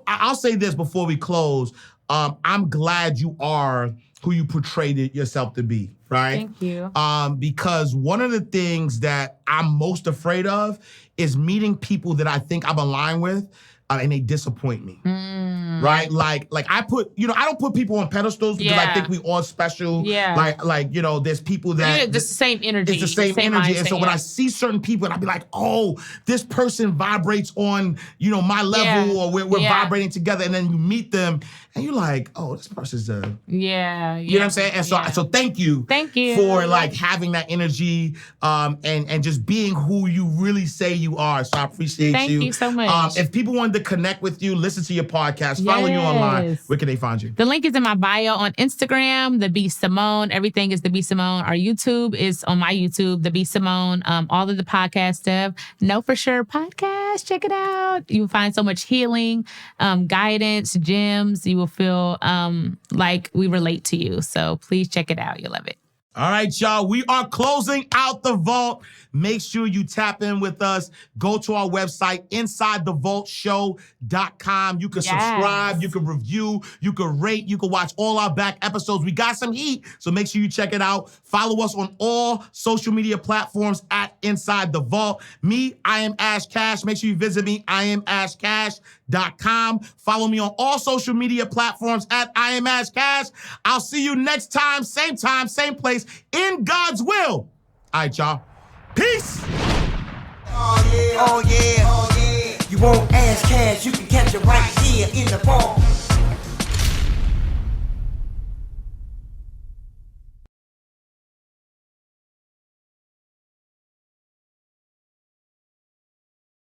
S1: I'll say this before we close. I'm glad you are who you portrayed yourself to be, right?
S3: Thank you.
S1: Because one of the things that I'm most afraid of is meeting people that I think I'm aligned with, and they disappoint me, right? Like I put, I don't put people on pedestals because I think we all special.
S3: Yeah.
S1: There's people that
S3: it's the same energy.
S1: It's the same energy, and so when I see certain people, and I be like, oh, this person vibrates on, my level, or we're vibrating together, and then you meet them, and you're like, oh, this person's you know what I'm saying? And so thank you for having that energy, and just being who you really say you are. So I appreciate you.
S3: Thank you so much.
S1: If people wanted to connect with you, listen to your podcast, follow you online, where can they find you?
S3: The link is in my bio on Instagram, The B Simone. Everything is The B Simone. Our YouTube is on my YouTube, The B Simone. All of the podcast stuff. Know For Sure podcast. Check it out. You will find so much healing, guidance, gems. You will feel like we relate to you. So please check it out. You'll love it.
S1: All right, y'all. We are closing out the vault. Make sure you tap in with us. Go to our website, InsideTheVaultShow.com. You can subscribe, you can review, you can rate, you can watch all our back episodes. We got some heat, so make sure you check it out. Follow us on all social media platforms at Inside the Vault. Me, I am Ash Cash. Make sure you visit me, IamAshCash.com. Follow me on all social media platforms at I am Ash Cash. I'll see you next time, same place, in God's will. All right, y'all. Peace.
S2: Oh yeah. You want Ash Cash, you can catch it right here in the vault.